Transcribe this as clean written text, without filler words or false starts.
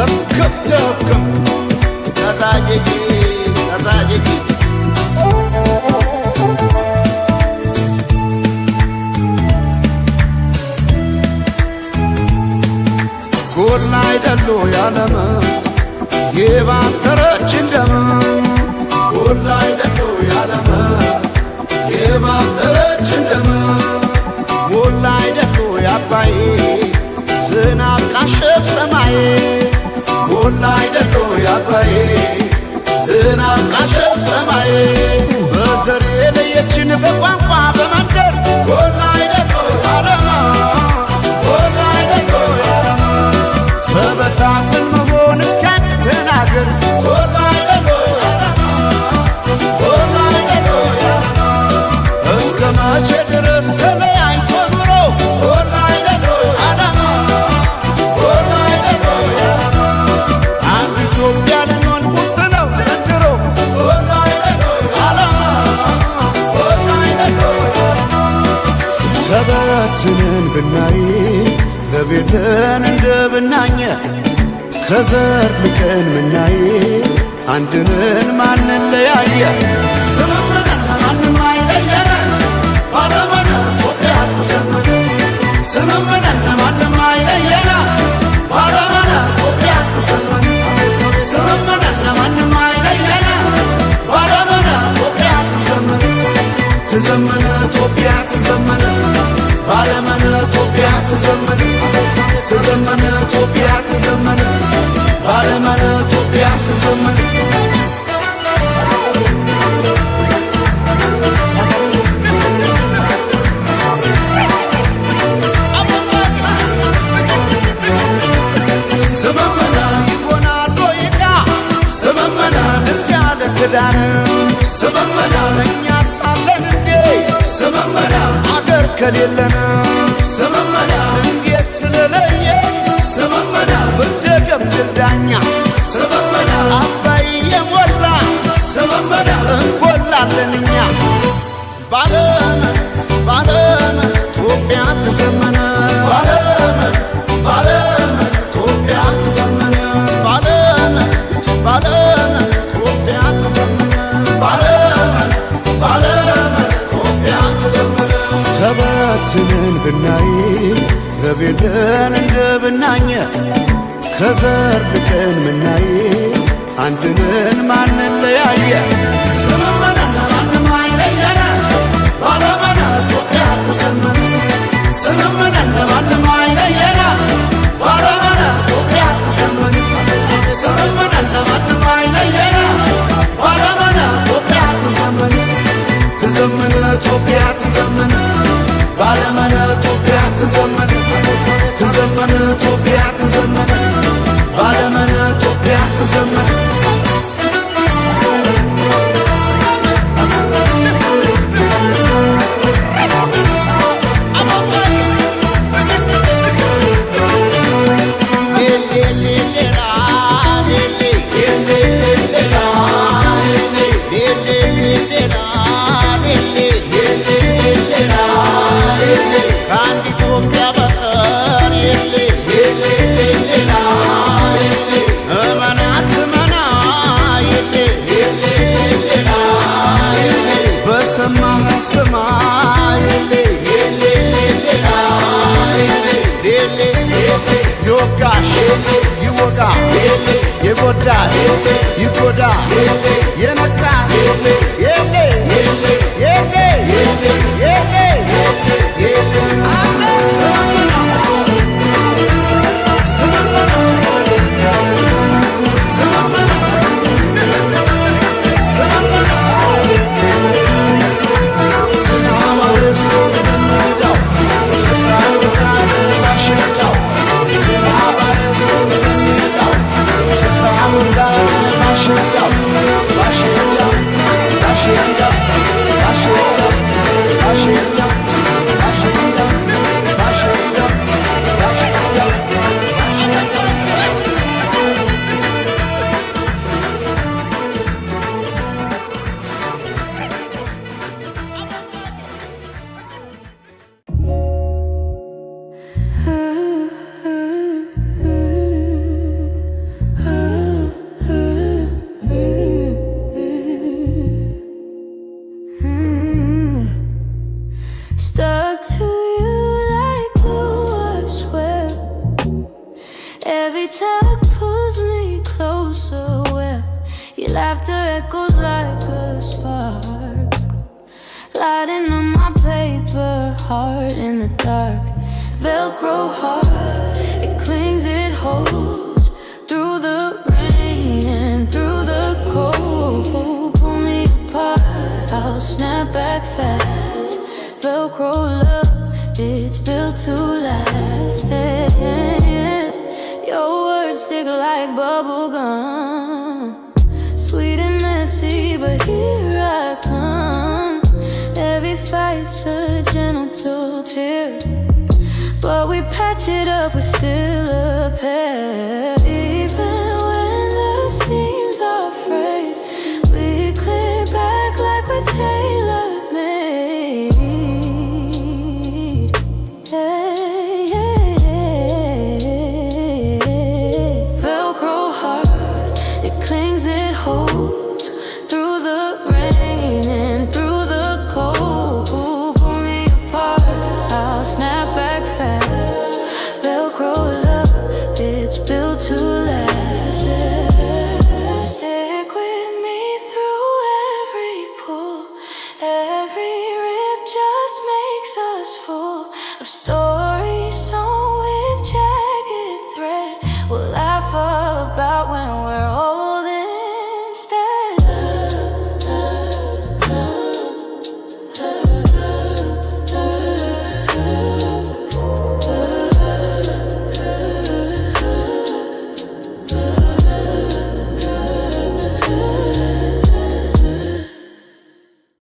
እክብትክም ተዛጅጂ ተዛጅጂ ጎላ አይደሉ ያለም የባተረች እንደም ጎላ አይደሉ ያለም የባተረች እንደም ጎላ አይደሉ ያባይ ዝናብ ካሸፍ ሰማይ ጎላ አይደሉ ያባይ ዝናብ ካሸፍ ሰማይ በዘር የለየችን በቋንቋ በመንደር ጎላ አይደሉ ያለማ ጎላ አይደሉ ያለማ ተበታትን መሆን እስኪያቅተን አገር ጎላ አይደሉ ያለማ ጎላ አይደሉ ያለማ እስከ መቼ ድረስ ተለያይቶ ኑሮ ጎላ አይደሉ ያለማ ጎላ አይደሉ ያለማ አንድ ኢትዮጵያ ልንሆን ቁርጥ ነው ዘንድሮ ጎላ አይደሉ ያለማ ጎላ አይደሉ ያለማ ተበትነን ብናይ ለቤለን እንደ ብናኘ ከዘር ልቀን ምናይ አንድንን ማንን ለያየ ስምምነን ማንም አይለየን ባለመነ ኢትዮጵያ ተዘመነ ስምምነን ማንም አይለየን ባለመነ ኢትዮጵያ ተዘመነ ስምምነን ማንም አይለየን ባለመነ ኢትዮጵያ ተዘመነ ተዘመነ ኢትዮጵያ ተዘመነ ባለመነ ኢትዮጵያ ተዘመነ ተዘመነ ኢትዮጵያ ተዘመነ ባለመነ ኢትዮጵያ ተዘመነ ስመመና ይሆናል ይቃ ስመመና ደስ ያለ ክዳን ስመመና እኛ ሳለን እንዴ ስመመና አገር ከሌለን ስመመና እንዴት ስለለየ ስመመና ፍርደ ገምድል ዳኛ ስመመና አባይ የሞላ ስመመና እንጎላለን እኛ ባለም ባለም ኢትዮጵያ ተዘመነ ባለም ባለም ኢትዮጵያ ተዘመነ ባለም ባለም ኢትዮጵያ ተዘመነ ባለም ባለም ኢትዮጵያ ተዘመነ ተበትነን ብናይ ለቤለን እንደ ብናኘ ከዘር ልቀን ምናይ አንድንን ማንን ለያየ ስምምነን ማንም አይለየን ባለመነ ኢትዮጵያ ተዘመነ ስምምነን ማንም አይለየን ባለመነ ኢትዮጵያ ተዘመነ ስምምነን ማንም አይለየን ባለመነ ኢትዮጵያ ተዘመነ ተዘመነ ኢትዮጵያ ተዘመነ ባለመነ ኢትዮጵያ ተዘመነ ተዘመነ ኢትዮጵያ ተዘመነ ባለመነ ኢትዮጵያ ተዘመነ ይወጋ የጎዳ ይጎዳ የነካ የሌ የሌ የሌ Ashida Every tug pulls me closer, where your laughter echoes like a spark, lighting up my paper heart in the dark. Velcro heart, it clings, it holds through the rain and through the cold. Pull me apart, I'll snap back fast. Velcro love, it's built to last. Your words stick like bubble gum, sweet and messy, but here I come. Every fight's a gentle tear, but we patch it up, we're still a pair. Even when the seams are frayed, we click back like we're tailor-made. Hey, hey, hey. Velcro heart, it clings, it holds through the rain and through the cold. Pull me apart, I'll snap back fast. Velcro love, it's built to last. Stick with me through every pull. Every rip just makes us full of stories.